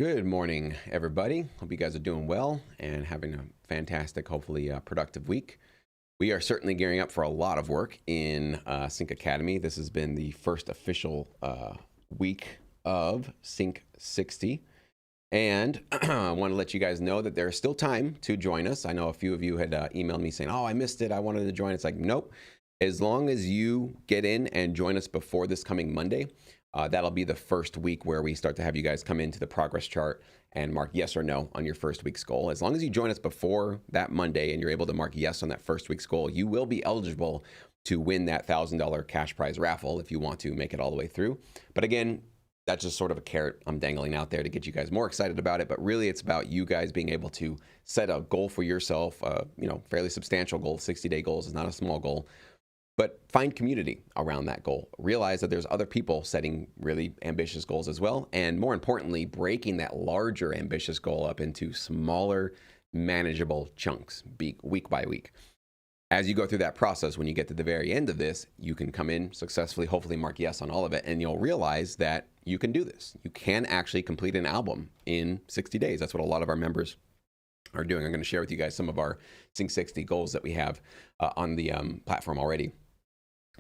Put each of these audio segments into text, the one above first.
Good morning, everybody. Hope you guys are doing well and having a fantastic, hopefully productive week. We are certainly gearing up for a lot of work in Sync Academy. This has been the first official week of Sync 60. And I want to let you guys know that there's still time to join us. I know a few of you had emailed me saying, oh, I missed it. I wanted to join. It's like, nope. As long as you get in and join us before this coming Monday, that'll be the first week where we start to have you guys come into the progress chart and mark yes or no on your first week's goal. As long as you join us before that Monday and you're able to mark yes on that first week's goal, you will be eligible to win that $1,000 cash prize raffle if you want to make it all the way through. But again, that's just sort of a carrot I'm dangling out there to get you guys more excited about it. But really, it's about you guys being able to set a goal for yourself, fairly substantial goal. 60-day goals is not a small goal. But find community around that goal. Realize that there's other people setting really ambitious goals as well. And more importantly, breaking that larger ambitious goal up into smaller, manageable chunks week by week. As you go through that process, when you get to the very end of this, you can come in successfully, hopefully mark yes on all of it, and you'll realize that you can do this. You can actually complete an album in 60 days. That's what a lot of our members are doing. I'm going to share with you guys some of our Sync 60 goals that we have on the platform already.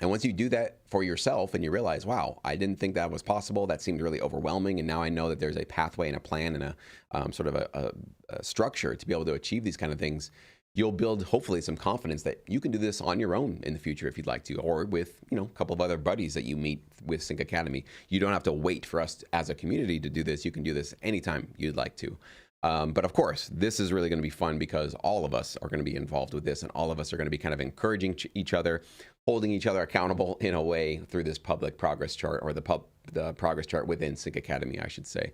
And once you do that for yourself and you realize, wow, I didn't think that was possible. That seemed really overwhelming. And now I know that there's a pathway and a plan and a structure to be able to achieve these kind of things. You'll build hopefully some confidence that you can do this on your own in the future if you'd like to, or with a couple of other buddies that you meet with Sync Academy. You don't have to wait for us as a community to do this. You can do this anytime you'd like to. But of course, this is really going to be fun because all of us are going to be involved with this, and all of us are going to be kind of encouraging each other, holding each other accountable in a way through this public progress chart, or the progress chart within Sync Academy, I should say.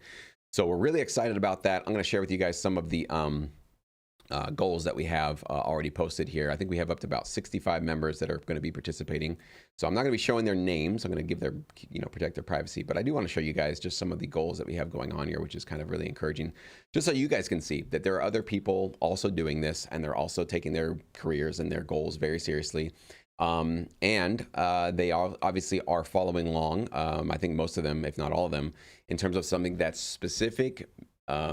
So we're really excited about that. I'm going to share with you guys some of the goals that we have already posted here. I think we have up to about 65 members that are going to be participating. So I'm not going to be showing their names. I'm going to give their, protect their privacy. But I do want to show you guys just some of the goals that we have going on here, which is kind of really encouraging, just so you guys can see that there are other people also doing this, and they're also taking their careers and their goals very seriously. They obviously are following along. I think most of them, if not all of them, in terms of something that's specific,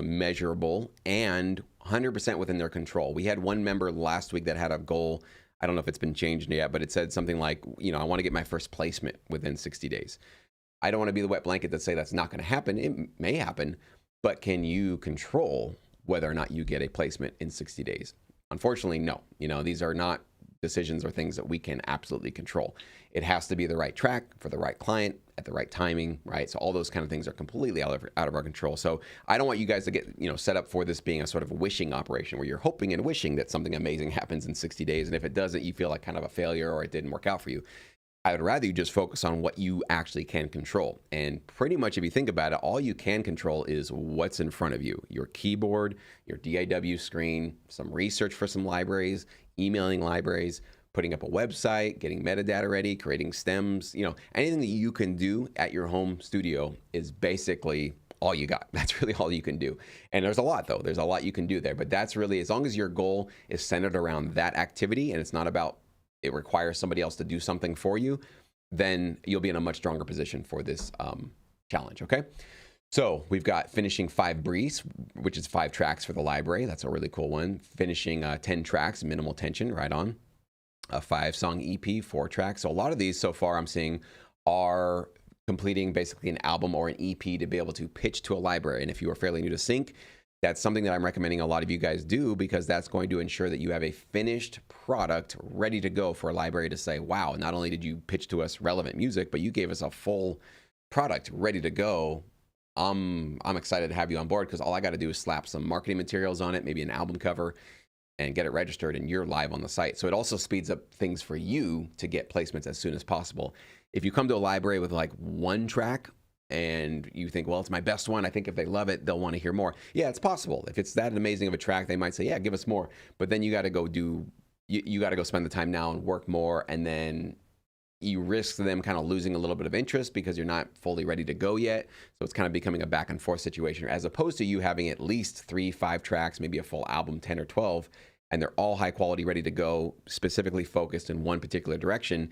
measurable, and 100% within their control. We had one member last week that had a goal. I don't know if it's been changed yet, but it said something like, I want to get my first placement within 60 days. I don't want to be the wet blanket that say that's not going to happen. It may happen, but can you control whether or not you get a placement in 60 days? Unfortunately, no. These are not decisions or things that we can absolutely control. It has to be the right track for the right client at the right timing, right? So all those kind of things are completely out of our control. So I don't want you guys to get set up for this being a sort of wishing operation where you're hoping and wishing that something amazing happens in 60 days. And if it doesn't, you feel like kind of a failure or it didn't work out for you. I would rather you just focus on what you actually can control. And pretty much if you think about it, all you can control is what's in front of you. Your keyboard, your DAW screen, some research for some libraries, emailing libraries, putting up a website, getting metadata ready, creating stems, anything that you can do at your home studio is basically all you got. That's really all you can do. And there's a lot though. There's a lot you can do there, but that's really, as long as your goal is centered around that activity and it's not about it requires somebody else to do something for you, then you'll be in a much stronger position for this challenge, okay? So we've got finishing 5 briefs, which is 5 tracks for the library. That's a really cool one. Finishing 10 tracks, minimal tension, right on. A 5-song EP, 4 tracks. So a lot of these so far I'm seeing are completing basically an album or an EP to be able to pitch to a library. And if you are fairly new to Sync, that's something that I'm recommending a lot of you guys do, because that's going to ensure that you have a finished product ready to go for a library to say, wow, not only did you pitch to us relevant music, but you gave us a full product ready to go. I'm excited to have you on board, because all I got to do is slap some marketing materials on it, maybe an album cover, and get it registered, and you're live on the site. So it also speeds up things for you to get placements as soon as possible. If you come to a library with like 1 track and you think, well, it's my best one, I think if they love it, they'll want to hear more. Yeah, it's possible. If it's that amazing of a track, they might say, yeah, give us more. But then you got to go you got to go spend the time now and work more, and then you risk them kind of losing a little bit of interest because you're not fully ready to go yet. So it's kind of becoming a back and forth situation, as opposed to you having at least 3-5 tracks, maybe a full album, 10 or 12, and they're all high quality, ready to go, specifically focused in one particular direction.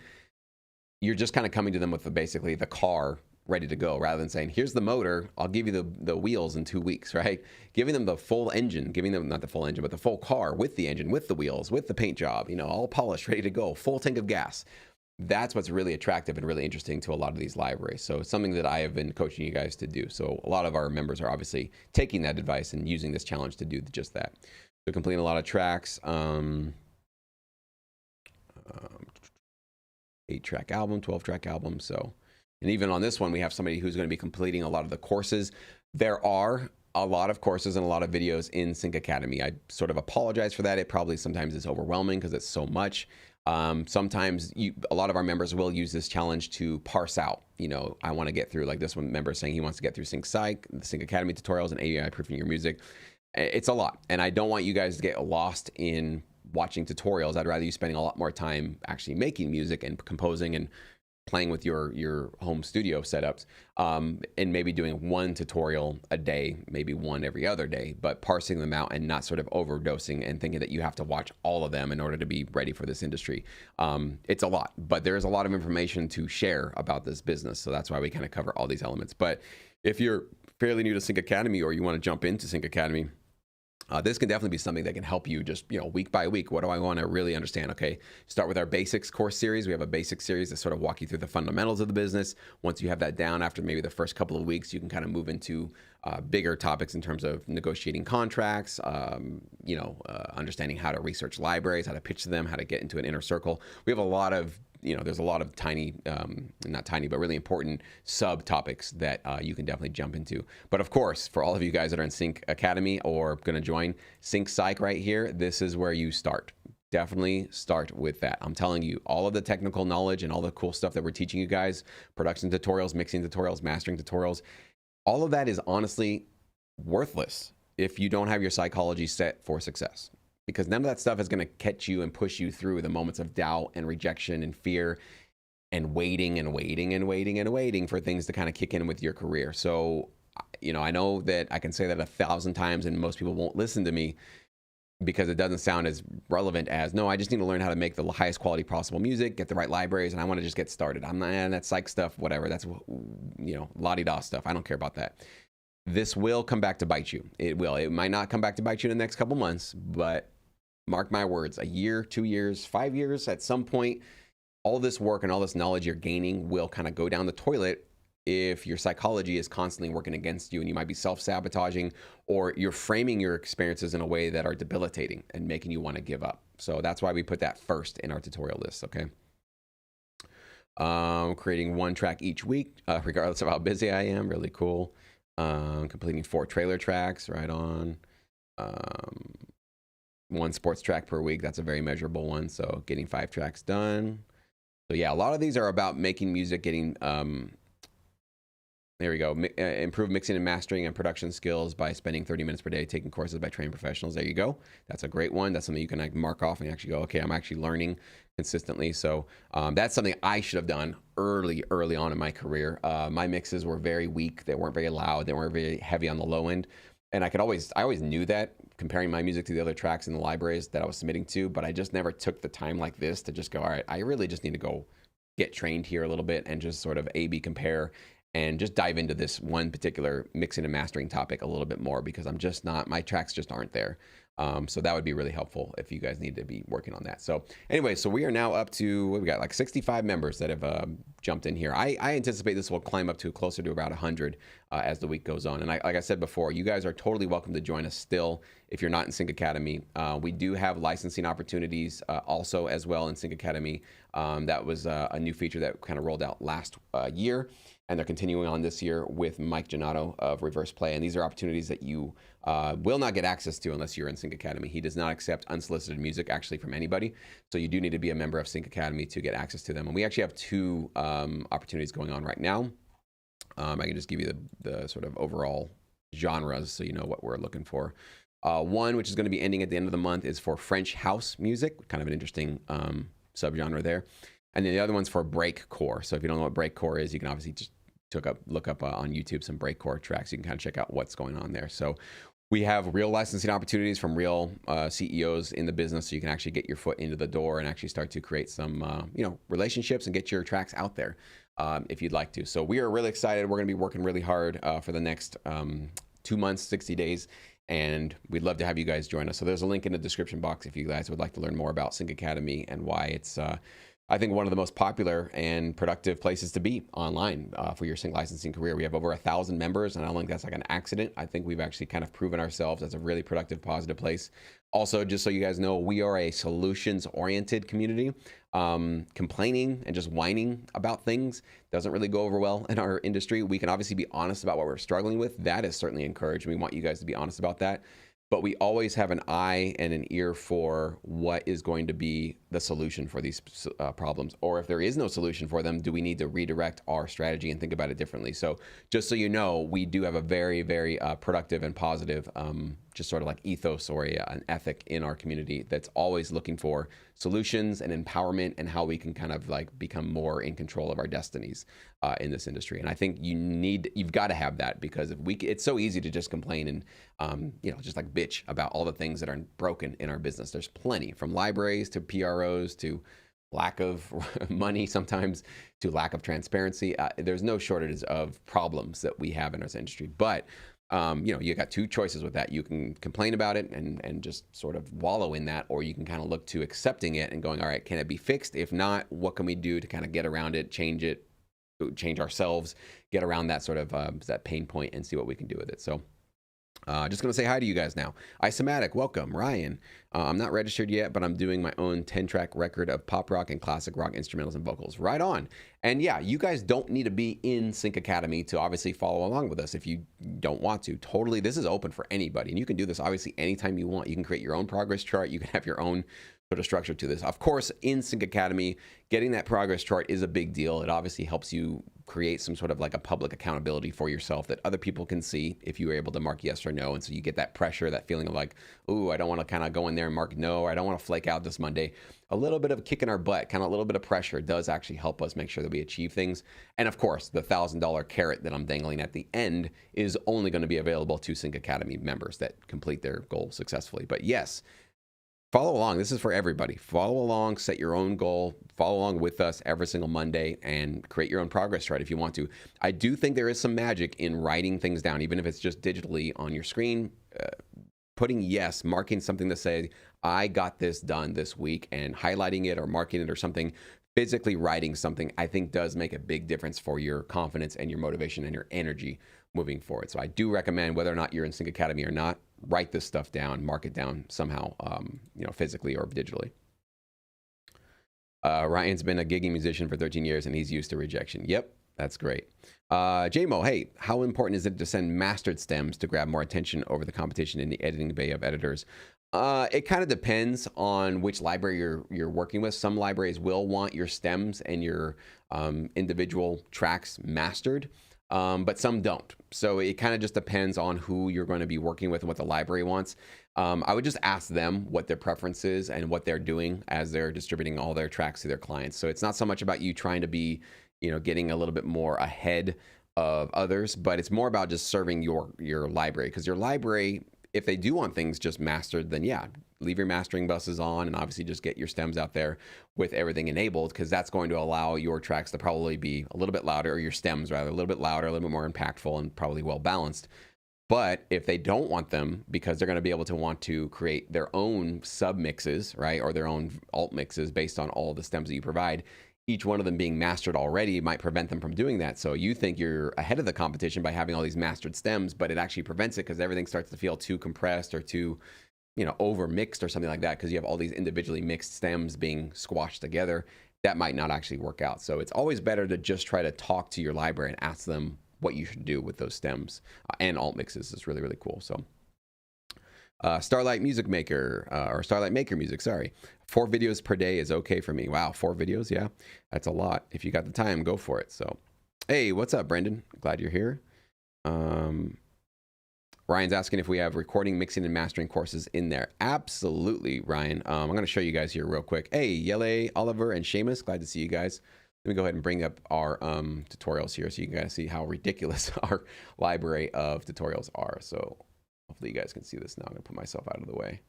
You're just kind of coming to them with basically the car ready to go, rather than saying, here's the motor, I'll give you the wheels in 2 weeks, right? Giving them the full engine, giving them not the full engine, but the full car with the engine, with the wheels, with the paint job, you know, all polished, ready to go, full tank of gas. That's what's really attractive and really interesting to a lot of these libraries. So it's something that I have been coaching you guys to do. So a lot of our members are obviously taking that advice and using this challenge to do just that. So completing a lot of tracks, 8-track album, 12-track album. So, and even on this one, we have somebody who's going to be completing a lot of the courses. There are a lot of courses and a lot of videos in Sync Academy. I sort of apologize for that. It probably sometimes is overwhelming because it's so much. Sometimes a lot of our members will use this challenge to parse out, you know, I want to get through, like this one member saying he wants to get through Sync Psych, the Sync Academy tutorials, and AVI proofing your music. It's a lot. And I don't want you guys to get lost in watching tutorials. I'd rather you spending a lot more time actually making music and composing and playing with your home studio setups, and maybe doing one tutorial a day, maybe one every other day, but parsing them out and not sort of overdosing and thinking that you have to watch all of them in order to be ready for this industry. It's a lot, but there's a lot of information to share about this business. So that's why we kind of cover all these elements. But if you're fairly new to Sync Academy or you want to jump into Sync Academy, this can definitely be something that can help you just, you know, week by week. What do I want to really understand? Okay, start with our basics course series. We have a basics series that sort of walk you through the fundamentals of the business. Once you have that down, after maybe the first couple of weeks, you can kind of move into bigger topics in terms of negotiating contracts, understanding how to research libraries, how to pitch to them, how to get into an inner circle. We have a lot of, you know, there's a lot of tiny, not tiny, but really important subtopics that you can definitely jump into. But of course, for all of you guys that are in Sync Academy or going to join Sync Psych right here, this is where you start. Definitely start with that. I'm telling you, all of the technical knowledge and all the cool stuff that we're teaching you guys, production tutorials, mixing tutorials, mastering tutorials, all of that is honestly worthless if you don't have your psychology set for success. Because none of that stuff is going to catch you and push you through the moments of doubt and rejection and fear and waiting and waiting and waiting and waiting for things to kind of kick in with your career. So, you know, I know that I can say that 1,000 times and most people won't listen to me because it doesn't sound as relevant as, no, I just need to learn how to make the highest quality possible music, get the right libraries, and I want to just get started. I'm not, that psych stuff, whatever. That's, you know, la-di-da stuff. I don't care about that. This will come back to bite you. It will. It might not come back to bite you in the next couple months, but mark my words, a year, 2 years, 5 years, at some point, all this work and all this knowledge you're gaining will kind of go down the toilet if your psychology is constantly working against you and you might be self-sabotaging or you're framing your experiences in a way that are debilitating and making you want to give up. So that's why we put that first in our tutorial list, okay? Creating 1 track each week, regardless of how busy I am, really cool. Completing 4 trailer tracks, right on. 1 sports track per week, that's a very measurable one. So getting 5 tracks done. So yeah, a lot of these are about making music, getting, there we go, improve mixing and mastering and production skills by spending 30 minutes per day taking courses by trained professionals. There you go. That's a great one. That's something you can like mark off and actually go, okay, I'm actually learning consistently. So that's something I should have done early on in my career. My mixes were very weak. They weren't very loud. They weren't very heavy on the low end. And I always knew that comparing my music to the other tracks in the libraries that I was submitting to, but I just never took the time like this to just go, all right, I really just need to go get trained here a little bit and just sort of A/B compare and just dive into this one particular mixing and mastering topic a little bit more because I'm just not, my tracks just aren't there. So that would be really helpful if you guys need to be working on that. So anyway, so we are now up to, what we got, like 65 members that have jumped in here. I anticipate this will climb up to closer to about 100 as the week goes on. And like I said before, you guys are totally welcome to join us still if you're not in Sync Academy. We do have licensing opportunities also as well in Sync Academy. That was a new feature that kind of rolled out last year. And they're continuing on this year with Mike Giannotto of Reverse Play. And these are opportunities that you will not get access to unless you're in Sync Academy. He does not accept unsolicited music actually from anybody. So you do need to be a member of Sync Academy to get access to them. And we actually have 2 opportunities going on right now. I can just give you the sort of overall genres so you know what we're looking for. One, which is going to be ending at the end of the month, is for French house music, kind of an interesting subgenre there. And then the other one's for breakcore. So if you don't know what breakcore is, you can obviously just look up on YouTube some breakcore tracks. You can kind of check out what's going on there. So we have real licensing opportunities from real CEOs in the business, so you can actually get your foot into the door and actually start to create some relationships and get your tracks out there. if you'd like to. So we are really excited. We're going to be working really hard for the next 2 months, 60 days. And we'd love to have you guys join us. So there's a link in the description box if you guys would like to learn more about Sync Academy and why it's, I think, one of the most popular and productive places to be online for your sync licensing career. We have over 1,000 members, and I don't think that's like an accident. I think we've actually kind of proven ourselves as a really productive, positive place. Also, just so you guys know, we are a solutions-oriented community. Complaining and just whining about things doesn't really go over well in our industry. We can obviously be honest about what we're struggling with. That is certainly encouraged. We want you guys to be honest about that. But we always have an eye and an ear for what is going to be the solution for these problems. Or if there is no solution for them, do we need to redirect our strategy and think about it differently? So just so you know, we do have a very, very productive and positive just sort of like ethos or an ethic in our community that's always looking for solutions and empowerment and how we can kind of like become more in control of our destinies in this industry. And I think you've got to have that, because if it's so easy to just complain and just like bitch about all the things that are broken in our business. There's plenty, from libraries to PROs to lack of money sometimes to lack of transparency. There's no shortages of problems that we have in our industry, but you got two choices with that. You can complain about it and just sort of wallow in that, or you can kind of look to accepting it and going, all right, can it be fixed? If not, what can we do to kind of get around it, change ourselves, get around that sort of that pain point and see what we can do with it. So just going to say hi to you guys now. Isomatic, welcome. Ryan, I'm not registered yet, but I'm doing my own 10-track record of pop rock and classic rock instrumentals and vocals. Right on. And yeah, you guys don't need to be in Sync Academy to obviously follow along with us if you don't want to. Totally, this is open for anybody. And you can do this obviously anytime you want. You can create your own progress chart. You can have your own sort of structure to this. Of course, in Sync Academy, getting that progress chart is a big deal. It obviously helps you create some sort of like a public accountability for yourself that other people can see if you were able to mark yes or no. And so you get that pressure, that feeling of like, ooh, I don't want to kind of go in there and mark no, or I don't want to flake out this Monday. A little bit of a kick in our butt, kind of a little bit of pressure does actually help us make sure that we achieve things. And of course, the $1,000 carrot that I'm dangling at the end is only going to be available to Sync Academy members that complete their goal successfully. But yes, follow along. This is for everybody. Follow along, set your own goal, follow along with us every single Monday, and create your own progress chart if you want to. I do think there is some magic in writing things down, even if it's just digitally on your screen, putting yes, marking something to say, I got this done this week, and highlighting it or marking it or something, physically writing something, I think does make a big difference for your confidence and your motivation and your energy moving forward. So I do recommend, whether or not you're in Sync Academy or not, write this stuff down, mark it down somehow, physically or digitally. Ryan's been a gigging musician for 13 years and he's used to rejection. Yep, that's great. JMO, hey, how important is it to send mastered stems to grab more attention over the competition in the editing bay of editors? It kind of depends on which library you're working with. Some libraries will want your stems and your individual tracks mastered. But some don't. So it kind of just depends on who you're going to be working with and what the library wants. I would just ask them what their preference is and what they're doing as they're distributing all their tracks to their clients. So it's not so much about you trying to be, getting a little bit more ahead of others, but it's more about just serving your library. Because your library, if they do want things just mastered, then yeah, leave your mastering buses on and obviously just get your stems out there with everything enabled, because that's going to allow your tracks to probably be a little bit louder, or your stems rather, a little bit louder, a little bit more impactful, and probably well balanced. But if they don't want them, because they're going to be able to want to create their own sub mixes, right, or their own alt mixes based on all the stems that you provide, each one of them being mastered already might prevent them from doing that. So you think you're ahead of the competition by having all these mastered stems, but it actually prevents it because everything starts to feel too compressed or too over mixed or something like that, because you have all these individually mixed stems being squashed together. That might not actually work out. So it's always better to just try to talk to your library and ask them what you should do with those stems. And alt mixes is really, really cool. So Starlight Music Maker, or Starlight Maker Music, sorry. 4 videos per day is okay for me. Wow, 4 videos, yeah. That's a lot. If you got the time, go for it. So, hey, what's up, Brendan? Glad you're here. Ryan's asking if we have recording, mixing, and mastering courses in there. Absolutely, Ryan. I'm going to show you guys here real quick. Hey, Yele, Oliver, and Seamus, glad to see you guys. Let me go ahead and bring up our tutorials here so you can guys see how ridiculous our library of tutorials are. So hopefully you guys can see this now. I'm going to put myself out of the way.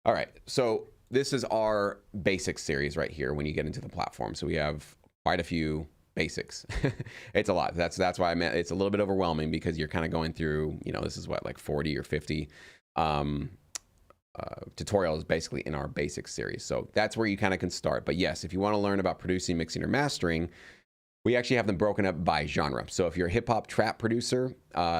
All right, so this is our basic series right here when you get into the platform. So we have quite a few basics. It's a lot. That's why I meant it's a little bit overwhelming, because you're kind of going through, this is what, like 40 or 50 tutorials basically in our basics series. So that's where you kind of can start. But yes, if you want to learn about producing, mixing, or mastering, we actually have them broken up by genre. So if you're a hip hop trap producer,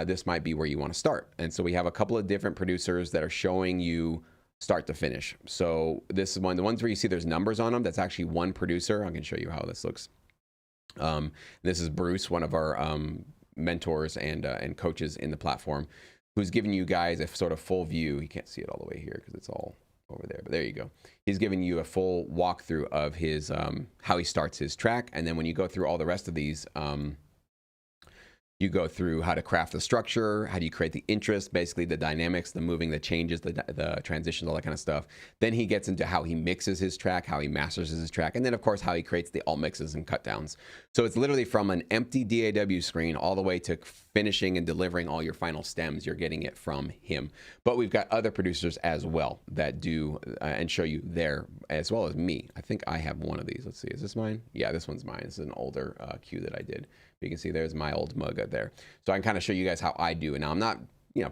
this might be where you want to start. And so we have a couple of different producers that are showing you start to finish. So this is one, the ones where you see there's numbers on them, that's actually one producer. I can show you how this looks. This is Bruce, one of our mentors and coaches in the platform, who's giving you guys a sort of full view. You can't see it all the way here because it's all over there, but there you go. He's giving you a full walkthrough of his how he starts his track, and then when you go through all the rest of these, you go through how to craft the structure, how do you create the interest, basically the dynamics, the moving, the changes, the transitions, all that kind of stuff. Then he gets into how he mixes his track, how he masters his track, and then of course how he creates the alt mixes and cut downs. So it's literally from an empty DAW screen all the way to finishing and delivering all your final stems. You're getting it from him. But we've got other producers as well that do and show you there, as well as me. I think I have one of these. Let's see, is this mine? Yeah, this one's mine. This is an older cue that I did. You can see there's my old mug up there. So I can kind of show you guys how I do it. Now I'm not,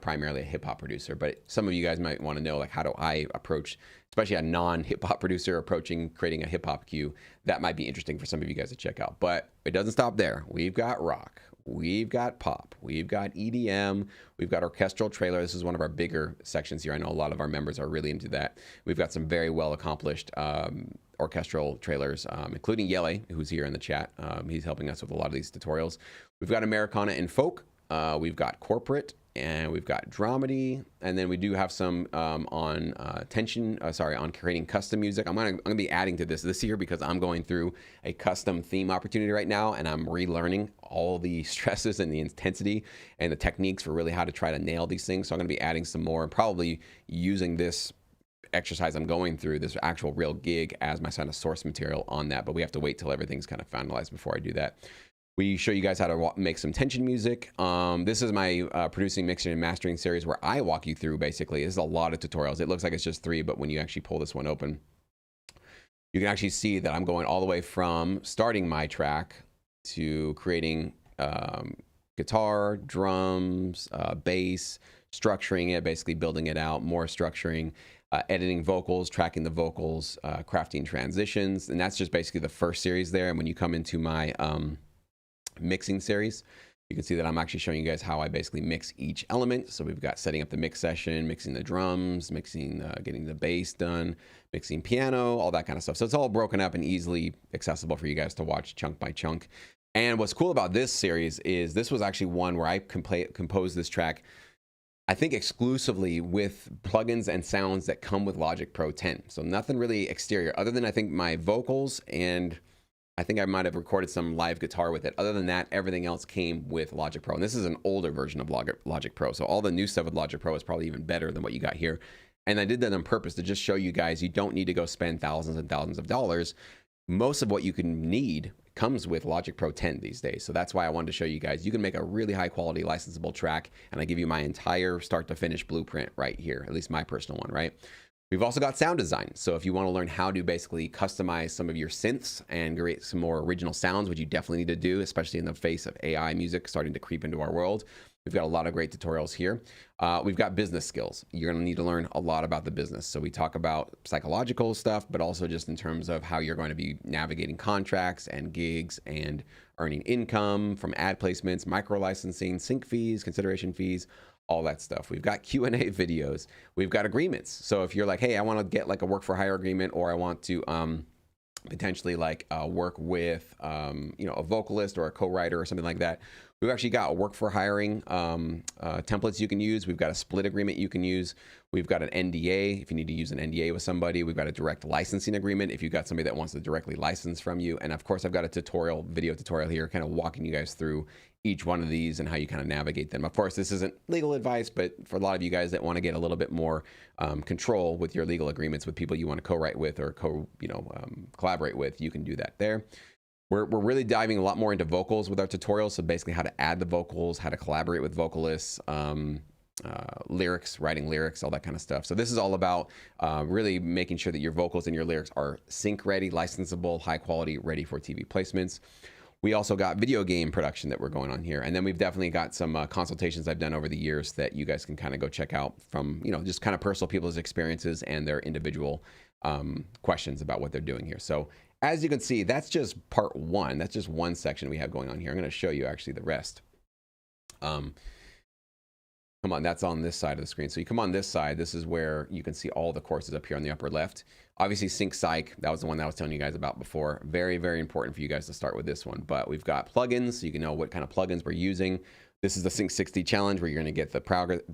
primarily a hip hop producer, but some of you guys might want to know, like, how do I approach, especially a non-hip hop producer approaching creating a hip hop cue. That might be interesting for some of you guys to check out. But it doesn't stop there. We've got rock, we've got pop, we've got EDM, we've got orchestral trailer. This is one of our bigger sections here. I know a lot of our members are really into that. We've got some very well accomplished orchestral trailers, including Yele, who's here in the chat. He's helping us with a lot of these tutorials. We've got Americana and folk. We've got corporate, and we've got dramedy, and then we do have some on on creating custom music. I'm gonna be adding to this year because I'm going through a custom theme opportunity right now, and I'm relearning all the stresses and the intensity and the techniques for really how to try to nail these things. So I'm gonna be adding some more and probably using this exercise I'm going through, this actual real gig, as my kind of source material on that. But we have to wait till everything's kind of finalized before I do that. We show you guys how to make some tension music. This is my producing, mixing, and mastering series where I walk you through, basically. This is a lot of tutorials. It looks like it's just 3, but when you actually pull this one open, you can actually see that I'm going all the way from starting my track to creating guitar, drums, bass, structuring it, basically building it out, more structuring, editing vocals, tracking the vocals, crafting transitions. And that's just basically the first series there. And when you come into my mixing series, you can see that I'm actually showing you guys how I basically mix each element. So we've got setting up the mix session, mixing the drums, mixing, getting the bass done, mixing piano, all that kind of stuff. So it's all broken up and easily accessible for you guys to watch chunk by chunk. And what's cool about this series is this was actually one where I composed this track, I think, exclusively with plugins and sounds that come with Logic Pro 10. So nothing really exterior, other than I think my vocals, and I think I might have recorded some live guitar with it. Other than that, everything else came with Logic Pro. And this is an older version of Logic Pro. So all the new stuff with Logic Pro is probably even better than what you got here. And I did that on purpose to just show you guys you don't need to go spend thousands and thousands of dollars. Most of what you can need comes with Logic Pro 10 these days. So that's why I wanted to show you guys you can make a really high quality licensable track, and I give you my entire start to finish blueprint right here, at least my personal one, right? We've also got sound design. So if you want to learn how to basically customize some of your synths and create some more original sounds, which you definitely need to do, especially in the face of AI music starting to creep into our world, we've got a lot of great tutorials here. We've got business skills. You're going to need to learn a lot about the business. So we talk about psychological stuff, but also just in terms of how you're going to be navigating contracts and gigs and earning income from ad placements, micro licensing, sync fees, consideration fees, all that stuff. We've got Q&A videos. We've got agreements. So if you're like, hey, I want to get like a work for hire agreement, or I want to potentially like work with a vocalist or a co-writer or something like that, we've actually got a work for hiring templates you can use. We've got a split agreement you can use. We've got an NDA if you need to use an NDA with somebody. We've got a direct licensing agreement if you've got somebody that wants to directly license from you. And of course, I've got a video tutorial here kind of walking you guys through each one of these and how you kind of navigate them. Of course, this isn't legal advice, but for a lot of you guys that want to get a little bit more control with your legal agreements with people you want to co-write with or collaborate with, you can do that there. We're really diving a lot more into vocals with our tutorials. So basically how to add the vocals, how to collaborate with vocalists, lyrics, writing lyrics, all that kind of stuff. So this is all about really making sure that your vocals and your lyrics are sync ready, licensable, high quality, ready for TV placements. We also got video game production that we're going on here. And then we've definitely got some consultations I've done over the years that you guys can kind of go check out from, just kind of personal people's experiences and their individual questions about what they're doing here. So as you can see, that's just part one. That's just one section we have going on here. I'm going to show you actually the rest. Come on, that's on this side of the screen. So you come on this side, this is where you can see all the courses up here on the upper left. Obviously, Sync Psych, that was the one that I was telling you guys about before. Very, very important for you guys to start with this one. But we've got plugins, so you can know what kind of plugins we're using. This is the Sync 60 challenge where you're going to get the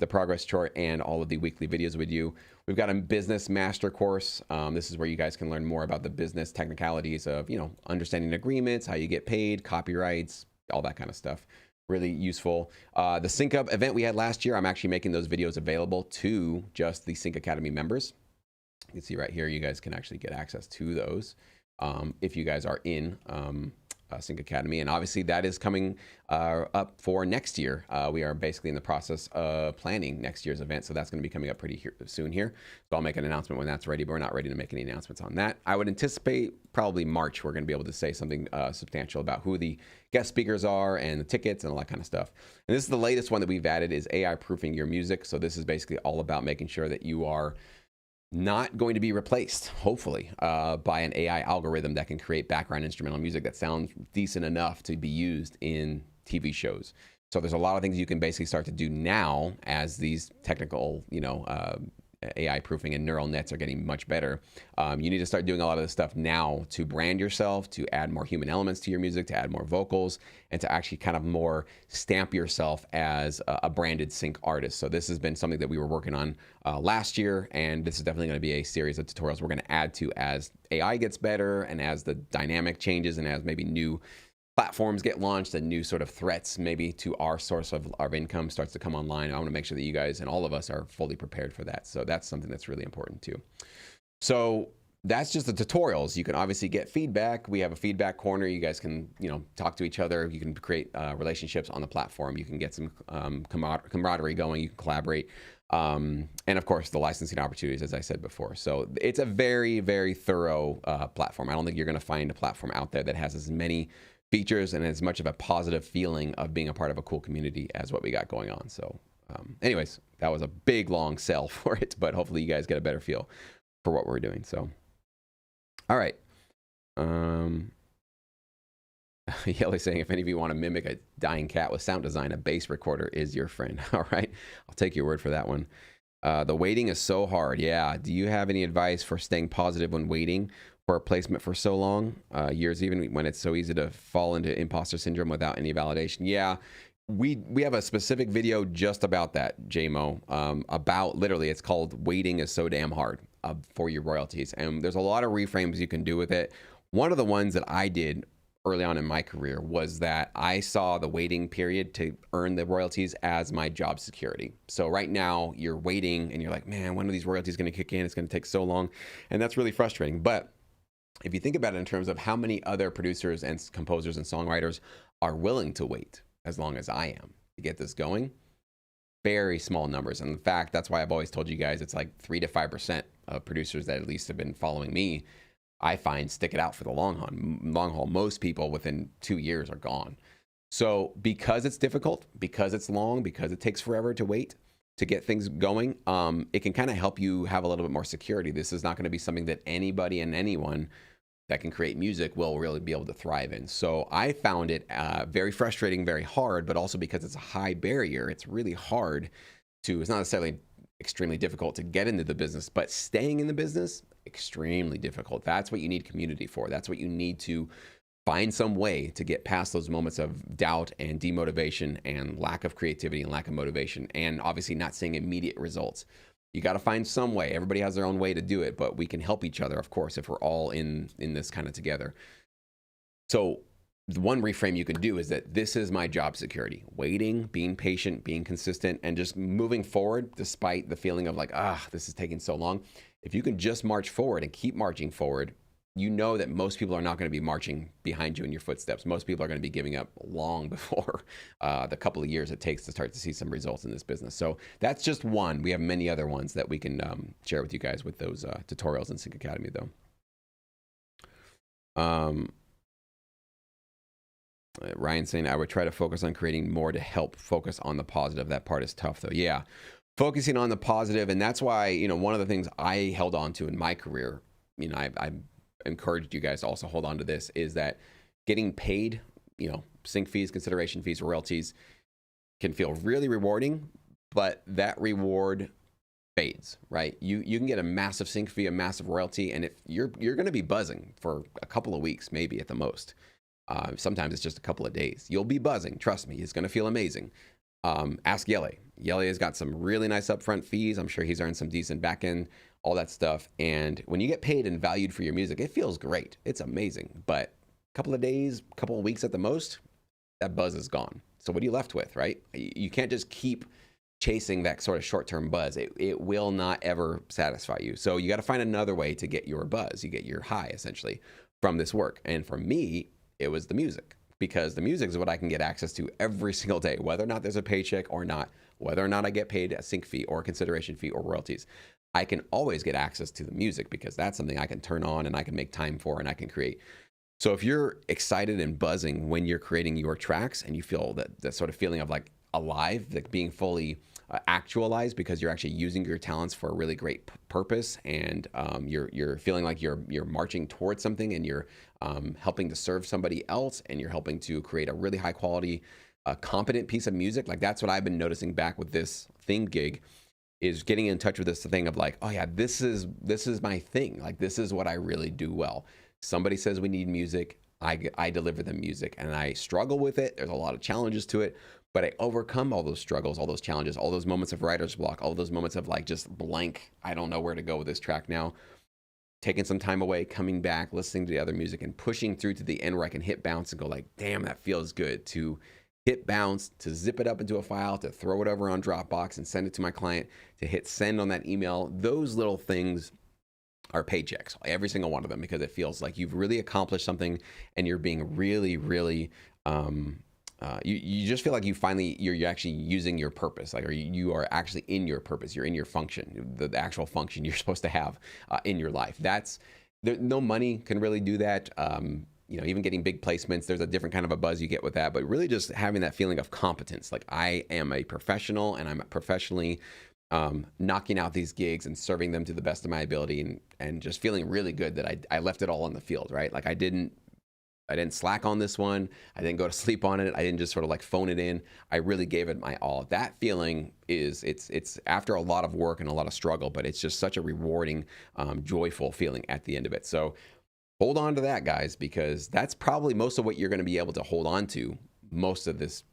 progress chart and all of the weekly videos with you. We've got a business master course. This is where you guys can learn more about the business technicalities of, understanding agreements, how you get paid, copyrights, all that kind of stuff. Really useful. The Sync Up event we had last year, I'm actually making those videos available to just the Sync Academy members. You can see right here, you guys can actually get access to those if you guys are in Sync Academy. And obviously that is coming up for next year. We are basically in the process of planning next year's event. So that's going to be coming up pretty soon here. So I'll make an announcement when that's ready, but we're not ready to make any announcements on that. I would anticipate probably March, we're going to be able to say something substantial about who the guest speakers are and the tickets and all that kind of stuff. And this is the latest one that we've added is AI proofing your music. So this is basically all about making sure that you are not going to be replaced, hopefully, by an AI algorithm that can create background instrumental music that sounds decent enough to be used in TV shows. So there's a lot of things you can basically start to do now as these technical, AI proofing and neural nets are getting much better. You need to start doing a lot of this stuff now to brand yourself, to add more human elements to your music, to add more vocals, and to actually kind of more stamp yourself as a branded sync artist. So this has been something that we were working on last year, and this is definitely going to be a series of tutorials we're going to add to as AI gets better and as the dynamic changes and as maybe new platforms get launched and new sort of threats maybe to our source of our income starts to come online. I want to make sure that you guys and all of us are fully prepared for that. So that's something that's really important too. So that's just the tutorials. You can obviously get feedback. We have a feedback corner. You guys can, talk to each other. You can create relationships on the platform. You can get some camaraderie going. You can collaborate. And of course, the licensing opportunities, as I said before. So it's a very, very thorough platform. I don't think you're going to find a platform out there that has as many features and as much of a positive feeling of being a part of a cool community as what we got going on. So anyways, that was a big long sell for it, but hopefully you guys get a better feel for what we're doing. So all right. Yelly saying, if any of you want to mimic a dying cat with sound design, a bass recorder is your friend. All right, I'll take your word for that one. The waiting is so hard. Yeah. Do you have any advice for staying positive when waiting for a placement for so long, years, even when it's so easy to fall into imposter syndrome without any validation? Yeah, we have a specific video just about that, JMO, about literally, it's called Waiting is So Damn Hard for Your Royalties. And there's a lot of reframes you can do with it. One of the ones that I did early on in my career was that I saw the waiting period to earn the royalties as my job security. So right now you're waiting and you're like, man, when are these royalties going to kick in? It's going to take so long. And that's really frustrating. But if you think about it in terms of how many other producers and composers and songwriters are willing to wait as long as I am to get this going, very small numbers. And in fact, that's why I've always told you guys it's like 3 to 5% of producers that at least have been following me, I find, stick it out for the long haul. Most people within 2 years are gone. So because it's difficult, because it's long, because it takes forever to wait to get things going, it can kind of help you have a little bit more security. This is not going to be something that anybody and anyone that can create music will really be able to thrive in. So I found it very frustrating, very hard, but also because it's a high barrier, it's really hard to, it's not necessarily extremely difficult to get into the business, but staying in the business, extremely difficult. That's what you need community for. That's what you need to find some way to get past those moments of doubt and demotivation and lack of creativity and lack of motivation, and obviously not seeing immediate results. You got to find some way. Everybody has their own way to do it, but we can help each other, of course, if we're all in this kind of together. So the one reframe you can do is that this is my job security. Waiting, being patient, being consistent, and just moving forward despite the feeling of like, this is taking so long. If you can just march forward and keep marching forward, you know that most people are not going to be marching behind you in your footsteps. Most people are going to be giving up long before the couple of years it takes to start to see some results in this business. So that's just one. We have many other ones that we can share with you guys with those tutorials in Sync Academy, though. Ryan saying, I would try to focus on creating more to help focus on the positive. That part is tough, though. Yeah. Focusing on the positive. And that's why, one of the things I held on to in my career, I encouraged you guys to also hold on to this, is that getting paid, sync fees, consideration fees, royalties can feel really rewarding, but that reward fades, right? You can get a massive sync fee, a massive royalty, and if you're going to be buzzing for a couple of weeks, maybe at the most. Sometimes it's just a couple of days. You'll be buzzing. Trust me, it's going to feel amazing. Ask Yele. Yele has got some really nice upfront fees. I'm sure he's earned some decent back end, all that stuff. And when you get paid and valued for your music, it feels great. It's amazing. But a couple of days, a couple of weeks at the most, that buzz is gone. So what are you left with, right? You can't just keep chasing that sort of short-term buzz. It will not ever satisfy you. So you got to find another way to get your buzz. You get your high, essentially, from this work. And for me, it was the music, because the music is what I can get access to every single day, whether or not there's a paycheck or not, whether or not I get paid a sync fee or a consideration fee or royalties. I can always get access to the music because that's something I can turn on and I can make time for and I can create. So if you're excited and buzzing when you're creating your tracks and you feel that sort of feeling of like alive, like being fully actualized because you're actually using your talents for a really great purpose, and you're feeling like you're marching towards something, and you're helping to serve somebody else, and you're helping to create a really high quality, competent piece of music. Like that's what I've been noticing back with this theme gig, is getting in touch with this thing of like, oh yeah, this is my thing. Like this is what I really do well. Somebody says we need music, I deliver them music, and I struggle with it. There's a lot of challenges to it, but I overcome all those struggles, all those challenges, all those moments of writer's block, all those moments of like just blank. I don't know where to go with this track now. Taking some time away, coming back, listening to the other music, and pushing through to the end where I can hit bounce and go like, damn, that feels good. To hit bounce, to zip it up into a file, to throw it over on Dropbox and send it to my client, to hit send on that email. Those little things are paychecks, every single one of them, because it feels like you've really accomplished something and you're being really, really, you just feel like you're actually using your purpose, like, or you are actually in your purpose. You're in your function, the actual function you're supposed to have in your life. No money can really do that. Even getting big placements, there's a different kind of a buzz you get with that, but really just having that feeling of competence. Like I am a professional and I'm professionally knocking out these gigs and serving them to the best of my ability, and just feeling really good that I left it all on the field, right? Like I didn't slack on this one. I didn't go to sleep on it. I didn't just sort of like phone it in. I really gave it my all. That feeling it's after a lot of work and a lot of struggle, but it's just such a rewarding, joyful feeling at the end of it. So hold on to that, guys, because that's probably most of what you're going to be able to hold on to most of this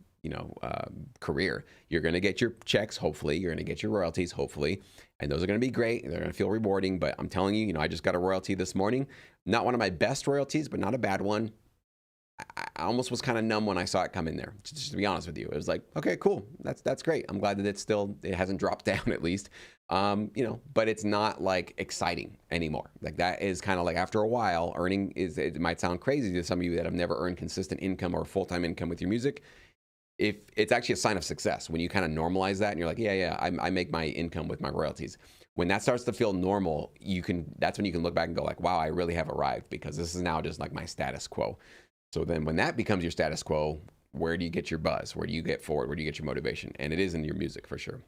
career. You're going to get your checks, hopefully. You're going to get your royalties, hopefully. And those are going to be great. They're going to feel rewarding. But I'm telling you, I just got a royalty this morning. Not one of my best royalties, but not a bad one. I almost was kind of numb when I saw it come in there, just to be honest with you. It was like, okay, cool. That's great. I'm glad that it hasn't dropped down at least. But it's not like exciting anymore. Like that is kind of like after a while, it might sound crazy to some of you that have never earned consistent income or full-time income with your music. If it's actually a sign of success when you kind of normalize that and you're like, yeah, I make my income with my royalties. When that starts to feel normal, that's when you can look back and go like, wow, I really have arrived, because this is now just like my status quo. So then when that becomes your status quo, where do you get your buzz? Where do you get forward? Where do you get your motivation? And it is in your music for sure.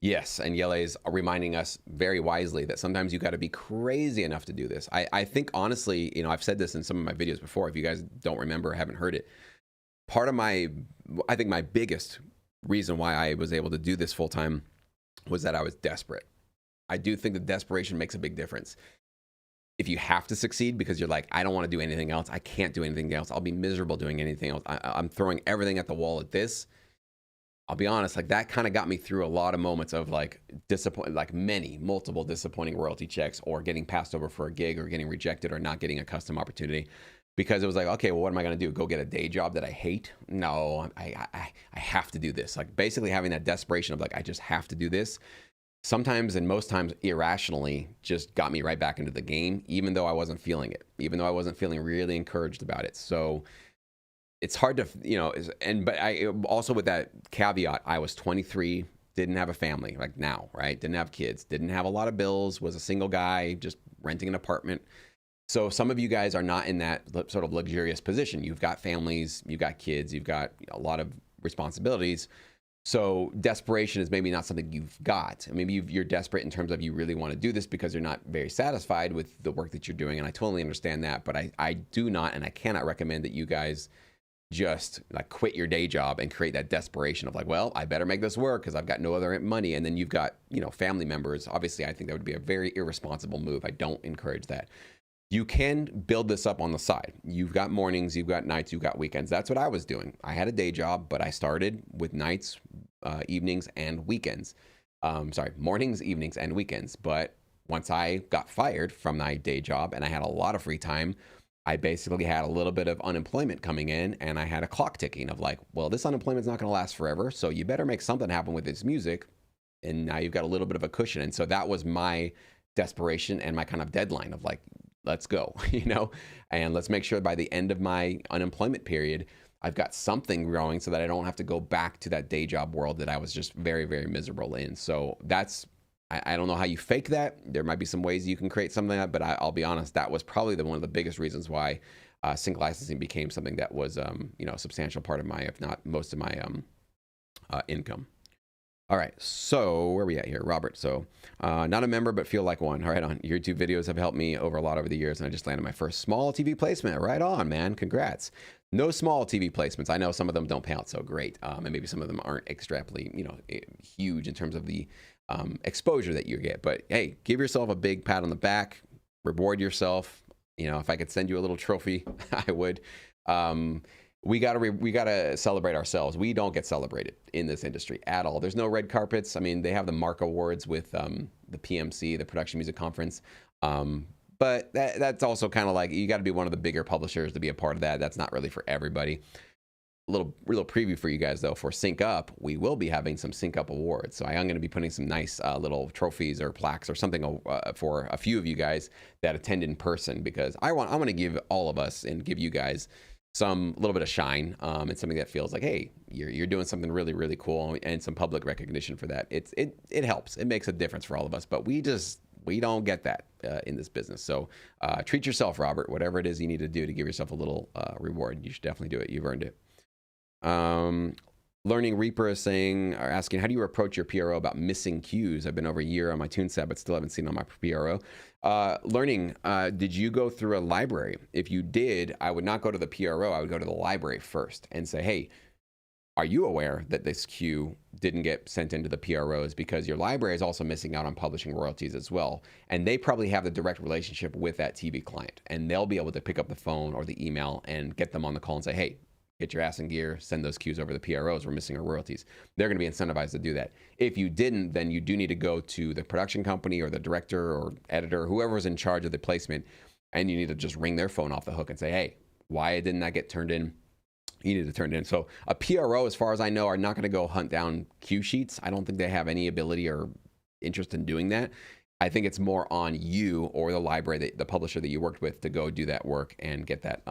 Yes, and Yele is reminding us very wisely that sometimes you got to be crazy enough to do this. I think honestly, I've said this in some of my videos before. If you guys don't remember or haven't heard it, I think my biggest reason why I was able to do this full time was that I was desperate. I do think that desperation makes a big difference. If you have to succeed because you're like, I don't want to do anything else, I can't do anything else, I'll be miserable doing anything else, I'm throwing everything at the wall at this. I'll be honest, like that kind of got me through a lot of moments of like multiple disappointing royalty checks, or getting passed over for a gig, or getting rejected, or not getting a custom opportunity, because it was like, okay, well, what am I going to do? Go get a day job that I hate? No, I have to do this. Like basically having that desperation of like, I just have to do this. Sometimes, and most times irrationally, just got me right back into the game, even though I wasn't feeling it, even though I wasn't feeling really encouraged about it. So it's hard to, but I also, with that caveat, I was 23. didn't have a family like now, right? Didn't have kids, didn't have a lot of bills, was a single guy, just renting an apartment. So some of you guys are not in that sort of luxurious position. You've got families, you've got kids, you've got a lot of responsibilities. So desperation is maybe not something you've got. Maybe you're desperate in terms of you really want to do this because you're not very satisfied with the work that you're doing. And I totally understand that. But I do not, and I cannot recommend that you guys just like quit your day job and create that desperation of like, well, I better make this work because I've got no other money. And then you've got, family members. Obviously, I think that would be a very irresponsible move. I don't encourage that. You can build this up on the side. You've got mornings, you've got nights, you've got weekends. That's what I was doing. I had a day job, but I started with nights, evenings, and weekends. Mornings, evenings, and weekends. But once I got fired from my day job and I had a lot of free time, I basically had a little bit of unemployment coming in, and I had a clock ticking of like, well, this unemployment's not going to last forever, so you better make something happen with this music. And now you've got a little bit of a cushion. And so that was my desperation and my kind of deadline of like, let's go, and let's make sure by the end of my unemployment period, I've got something growing so that I don't have to go back to that day job world that I was just very, very miserable in. So I don't know how you fake that. There might be some ways you can create something like that, but I'll be honest, that was probably one of the biggest reasons why sync licensing became something that was, a substantial part of my, if not most of my income. All right, so where are we at here? Robert, so not a member, but feel like one. All right, on your YouTube videos have helped me over over the years, and I just landed my first small TV placement. Right on, man, congrats. No small TV placements. I know some of them don't pay out so great, and maybe some of them aren't extrapolably, huge in terms of the exposure that you get. But hey, give yourself a big pat on the back, reward yourself. If I could send you a little trophy, I would. We gotta celebrate ourselves. We don't get celebrated in this industry at all. There's no red carpets. I mean, they have the Mark Awards with the PMC, the Production Music Conference, but that's also kind of like you got to be one of the bigger publishers to be a part of that. That's not really for everybody. Little preview for you guys though. For Sync Up, we will be having some Sync Up awards. So I am going to be putting some nice little trophies or plaques or something for a few of you guys that attend in person, because I want to give all of us and give you guys some little bit of shine, and something that feels like, hey, you're doing something really, really cool, and some public recognition for that. It helps. It makes a difference for all of us, but we don't get that in this business. So treat yourself, Robert. Whatever it is you need to do to give yourself a little reward, you should definitely do it. You've earned it. Learning Reaper is asking, how do you approach your PRO about missing cues? I've been over a year on my TuneSet, but still haven't seen on my PRO. Learning, did you go through a library? If you did, I would not go to the PRO. I would go to the library first and say, hey, are you aware that this cue didn't get sent into the PROs? Because your library is also missing out on publishing royalties as well. And they probably have the direct relationship with that TV client. And they'll be able to pick up the phone or the email and get them on the call and say, hey, get your ass in gear, send those cues over the PROs, we're missing our royalties. They're going to be incentivized to do that. If you didn't, then you do need to go to the production company or the director or editor, whoever's in charge of the placement, and you need to just ring their phone off the hook and say, hey, why didn't that get turned in? You need to turn it in. So a PRO, as far as I know, are not going to go hunt down cue sheets. I don't think they have any ability or interest in doing that. I think it's more on you or the library, the publisher that you worked with, to go do that work and get that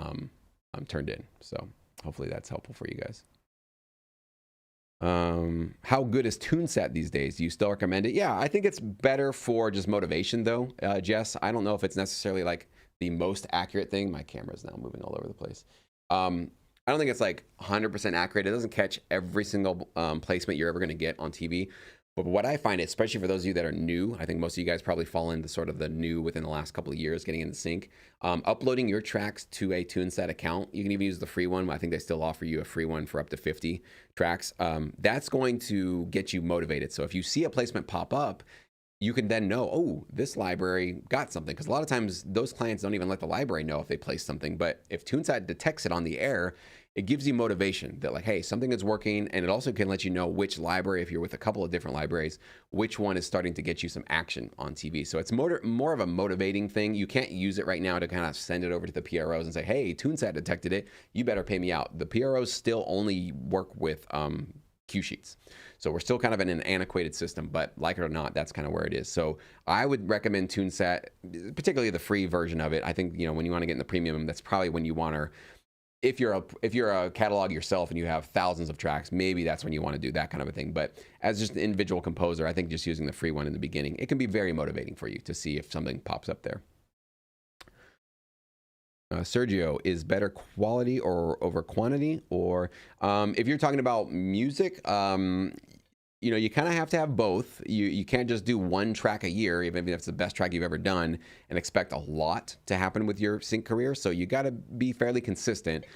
turned in. So hopefully that's helpful for you guys. How good is TuneSet these days? Do you still recommend it? Yeah, I think it's better for just motivation though, Jess. I don't know if it's necessarily like the most accurate thing. My camera's now moving all over the place. I don't think it's like 100% accurate. It doesn't catch every single placement you're ever going to get on TV. But what I find, especially for those of you that are new, I think most of you guys probably fall into sort of the new within the last couple of years, getting into sync. Uploading your tracks to a TuneSet account, you can even use the free one. I think they still offer you a free one for up to 50 tracks. That's going to get you motivated. So if you see a placement pop up, you can then know, oh, this library got something. Because a lot of times those clients don't even let the library know if they placed something. But if TuneSet detects it on the air, it gives you motivation that like, hey, something is working. And it also can let you know which library, if you're with a couple of different libraries, which one is starting to get you some action on TV. So it's more of a motivating thing. You can't use it right now to kind of send it over to the PROs and say, hey, TuneSet detected it, you better pay me out. The PROs still only work with cue sheets. So we're still kind of in an antiquated system, but like it or not, that's kind of where it is. So I would recommend TuneSet, particularly the free version of it. I think, when you want to get in the premium, that's probably when you want to if you're a catalog yourself and you have thousands of tracks, maybe that's when you want to do that kind of a thing. But as just an individual composer, I think just using the free one in the beginning, it can be very motivating for you to see if something pops up there. Sergio, is better quality or over quantity? Or if you're talking about music, you know, you kind of have to have both. You can't just do one track a year, even if it's the best track you've ever done, and expect a lot to happen with your sync career. So you got to be fairly consistent.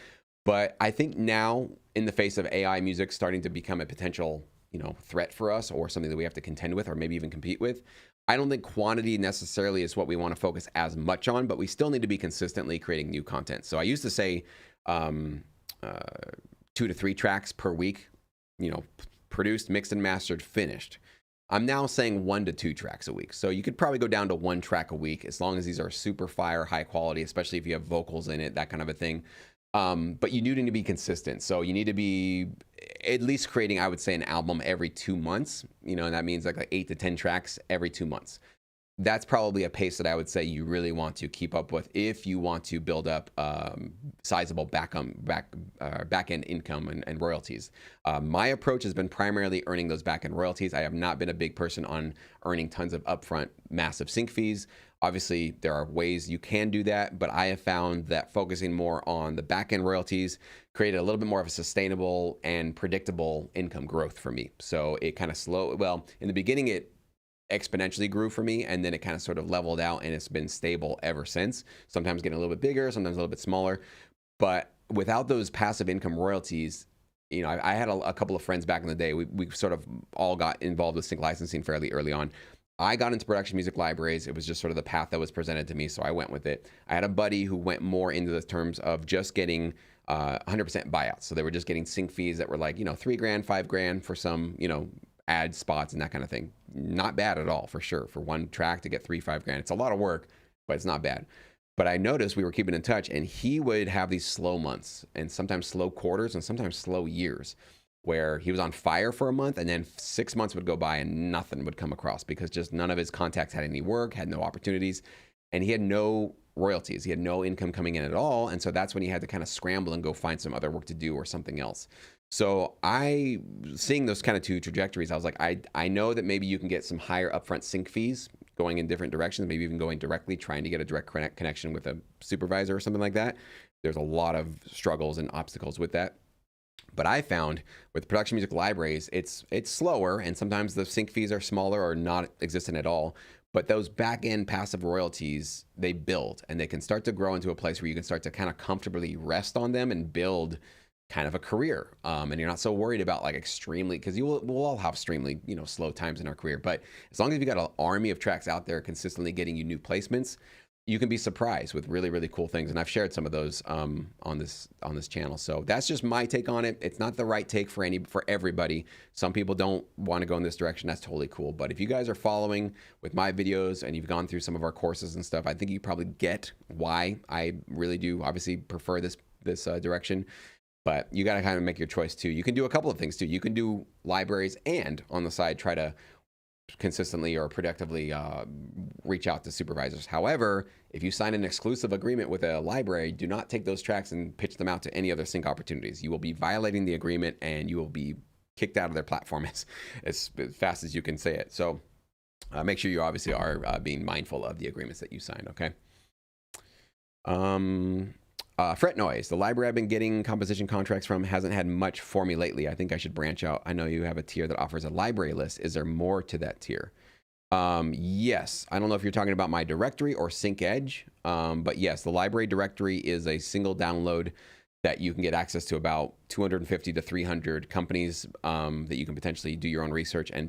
But I think now, in the face of AI music starting to become a potential, you know, threat for us, or something that we have to contend with, or maybe even compete with, I don't think quantity necessarily is what we want to focus as much on, but we still need to be consistently creating new content. So I used to say 2 to 3 tracks per week, you know, produced, mixed and mastered, finished. I'm now saying 1 to 2 tracks a week. So you could probably go down to 1 track a week, as long as these are super fire, high quality, especially if you have vocals in it, that kind of a thing. But you do need to be consistent. So you need to be at least creating, I would say, an album every 2 months, you know, and that means like 8 to 10 tracks every 2 months. That's probably a pace that I would say you really want to keep up with if you want to build up sizable back end income and royalties. My approach has been primarily earning those back end royalties. I have not been a big person on earning tons of upfront massive sync fees. Obviously, there are ways you can do that, but I have found that focusing more on the back end royalties created a little bit more of a sustainable and predictable income growth for me. So it kind of well, in the beginning, it exponentially grew for me, and then it kind of sort of leveled out, and it's been stable ever since. Sometimes getting a little bit bigger, sometimes a little bit smaller. But without those passive income royalties, you know, I had a couple of friends back in the day. We sort of all got involved with sync licensing fairly early on. I got into production music libraries. It was just sort of the path that was presented to me, so I went with it. I had a buddy who went more into the terms of just getting 100% buyouts. So they were just getting sync fees that were like, you know, $3,000, $5,000 for some, you know, ad spots and that kind of thing. Not bad at all, for sure. For one track to get $3,000, $5,000, it's a lot of work, but it's not bad. But I noticed we were keeping in touch, and he would have these slow months, and sometimes slow quarters, and sometimes slow years, where he was on fire for a month, and then 6 months would go by and nothing would come across, because just none of his contacts had any work, had no opportunities, and he had no royalties. He had no income coming in at all. And so that's when he had to kind of scramble and go find some other work to do or something else. So seeing those kind of two trajectories, I was like, I know that maybe you can get some higher upfront sync fees going in different directions, maybe even going directly, trying to get a direct connection with a supervisor or something like that. There's a lot of struggles and obstacles with that. But I found with production music libraries, it's slower, and sometimes the sync fees are smaller or not existent at all. But those back end passive royalties, they build, and they can start to grow into a place where you can start to kind of comfortably rest on them and build kind of a career. And you're not so worried about like extremely, because we'll all have extremely, you know, slow times in our career. But as long as you've got an army of tracks out there consistently getting you new placements, you can be surprised with really, really cool things. And I've shared some of those on this channel. So that's just my take on it. It's not the right take for everybody. Some people don't want to go in this direction. That's totally cool. But if you guys are following with my videos and you've gone through some of our courses and stuff, I think you probably get why I really do obviously prefer this direction. But you got to kind of make your choice too. You can do a couple of things too. You can do libraries and on the side try to consistently or productively reach out to supervisors. However, if you sign an exclusive agreement with a library, do not take those tracks and pitch them out to any other sync opportunities. You will be violating the agreement, and you will be kicked out of their platform as fast as you can say it. So make sure you obviously are being mindful of the agreements that you sign, okay? Fret Noise, the library I've been getting composition contracts from hasn't had much for me lately. I think I should branch out. I know you have a tier that offers a library list. Is there more to that tier? Yes. I don't know if you're talking about my directory or Sync Edge, but yes, the library directory is a single download that you can get access to about 250 to 300 companies that you can potentially do your own research and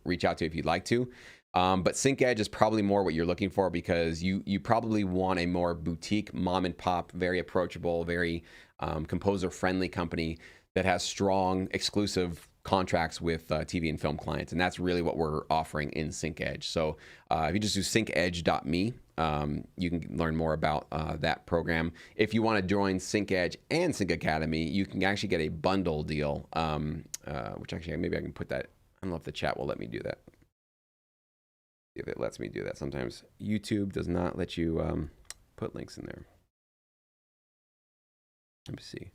reach out to if you'd like to. But Sync Edge is probably more what you're looking for, because you probably want a more boutique, mom and pop, very approachable, very composer friendly company that has strong exclusive contracts with TV and film clients. And that's really what we're offering in Sync Edge. So if you just do syncedge.me, you can learn more about that program. If you want to join Sync Edge and Sync Academy, you can actually get a bundle deal, which actually maybe I can put that. I don't know if the chat will let me do that. If it lets me do that. Sometimes YouTube does not let you put links in there. Let me see.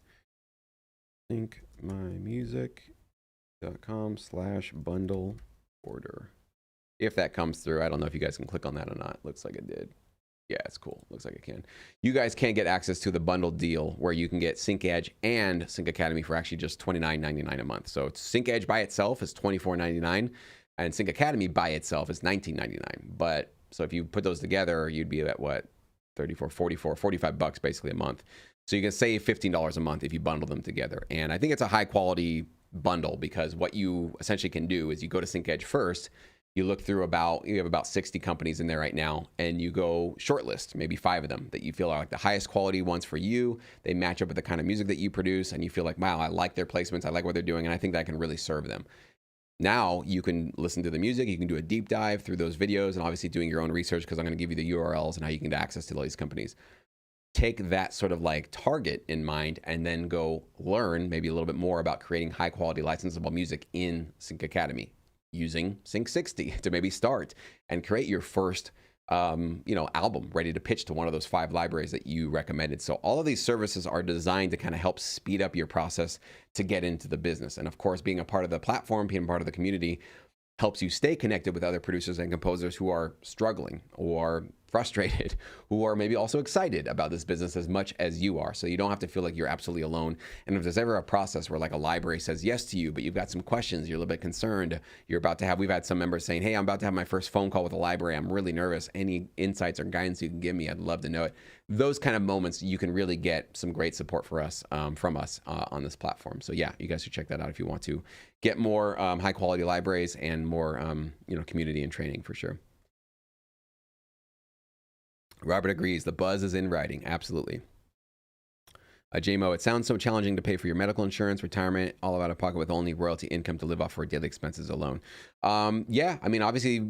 syncmymusic.com/bundle order. If that comes through, I don't know if you guys can click on that or not. Looks like it did. Yeah, it's cool. Looks like it can. You guys can get access to the bundle deal where you can get SyncEdge and Sync Academy for actually just $29.99 a month. So SyncEdge by itself is $24.99 and Sync Academy by itself is $19.99. But so if you put those together, you'd be at what? 34, 44, 45 bucks basically a month. So you can save $15 a month if you bundle them together. And I think it's a high quality bundle because what you essentially can do is you go to SyncEdge first. You look through you have about 60 companies in there right now, and you go shortlist maybe 5 of them that you feel are like the highest quality ones for you. They match up with the kind of music that you produce, and you feel like, wow, I like their placements, I like what they're doing, and I think that can really serve them. Now you can listen to the music, you can do a deep dive through those videos, and obviously doing your own research because I'm going to give you the URLs and how you can get access to all these companies. Take that sort of like target in mind and then go learn maybe a little bit more about creating high quality licensable music in Sync Academy using Sync 60 to maybe start and create your first album ready to pitch to one of those 5 libraries that you recommended. So all of these services are designed to kind of help speed up your process to get into the business. And of course, being a part of the platform, being a part of the community helps you stay connected with other producers and composers who are struggling or frustrated, who are maybe also excited about this business as much as you are. So you don't have to feel like you're absolutely alone. And if there's ever a process where like a library says yes to you, but you've got some questions, you're a little bit concerned, we've had some members saying, hey, I'm about to have my first phone call with a library. I'm really nervous. Any insights or guidance you can give me, I'd love to know it. Those kind of moments, you can really get some great support from us on this platform. So yeah, you guys should check that out if you want to get more high quality libraries and more community and training for sure. Robert agrees. The buzz is in writing. Absolutely. JMO, it sounds so challenging to pay for your medical insurance, retirement, all out of pocket with only royalty income to live off for daily expenses alone. Yeah, I mean, obviously,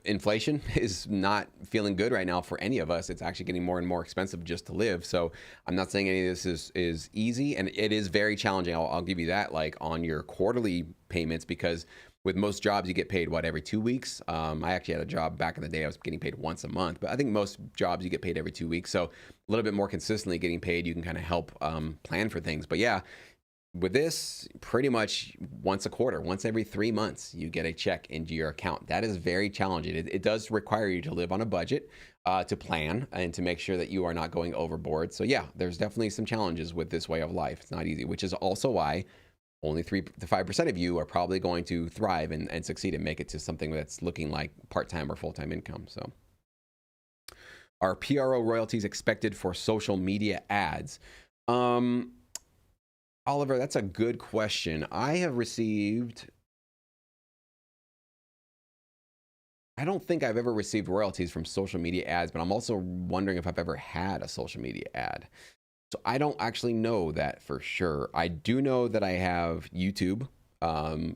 inflation is not feeling good right now for any of us. It's actually getting more and more expensive just to live. So I'm not saying any of this is easy, and it is very challenging. I'll give you that, like on your quarterly payments, because with most jobs, you get paid, every 2 weeks? I actually had a job back in the day, I was getting paid once a month, but I think most jobs you get paid every 2 weeks. So a little bit more consistently getting paid, you can kind of help plan for things. But yeah, with this, pretty much once a quarter, once every 3 months, you get a check into your account. That is very challenging. It does require you to live on a budget, to plan, and to make sure that you are not going overboard. So yeah, there's definitely some challenges with this way of life. It's not easy, which is also why only 3 to 5% of you are probably going to thrive and succeed and make it to something that's looking like part-time or full-time income. So are PRO royalties expected for social media ads? Oliver, that's a good question. I don't think I've ever received royalties from social media ads, but I'm also wondering if I've ever had a social media ad. So I don't actually know that for sure. I do know that I have YouTube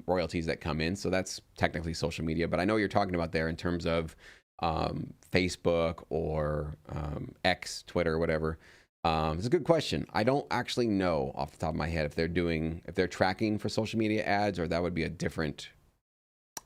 royalties that come in. So that's technically social media, but I know what you're talking about there in terms of Facebook or X, Twitter, whatever. It's a good question. I don't actually know off the top of my head if they're tracking for social media ads, or that would be a different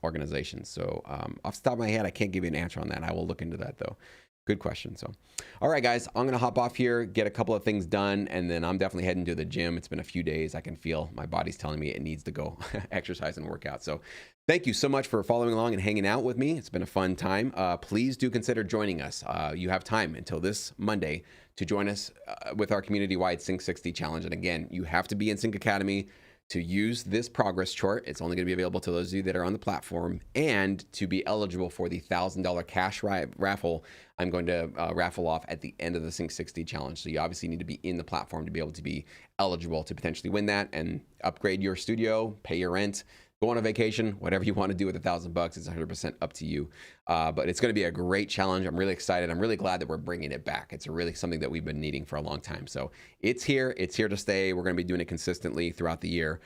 organization. So off the top of my head, I can't give you an answer on that. I will look into that though. Good question. So, all right, guys, I'm going to hop off here, get a couple of things done, and then I'm definitely heading to the gym. It's been a few days. I can feel my body's telling me it needs to go exercise and work out. So thank you so much for following along and hanging out with me. It's been a fun time. Please do consider joining us. You have time until this Monday to join us with our community-wide Sync 60 challenge. And again, you have to be in Sync Academy to use this progress chart. It's only going to be available to those of you that are on the platform, and to be eligible for the $1,000 cash raffle I'm going to raffle off at the end of the Sync 60 challenge. So you obviously need to be in the platform to be able to be eligible to potentially win that and upgrade your studio, pay your rent, go on a vacation, whatever you want to do with $1,000. It's 100% up to you. But it's going to be a great challenge. I'm really excited. I'm really glad that we're bringing it back. It's really something that we've been needing for a long time. So it's here. It's here to stay. We're going to be doing it consistently throughout the year.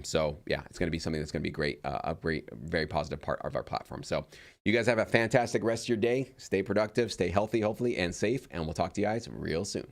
So yeah, it's going to be something that's going to be great, a great, very positive part of our platform. So you guys have a fantastic rest of your day. Stay productive, stay healthy, hopefully, and safe. And we'll talk to you guys real soon.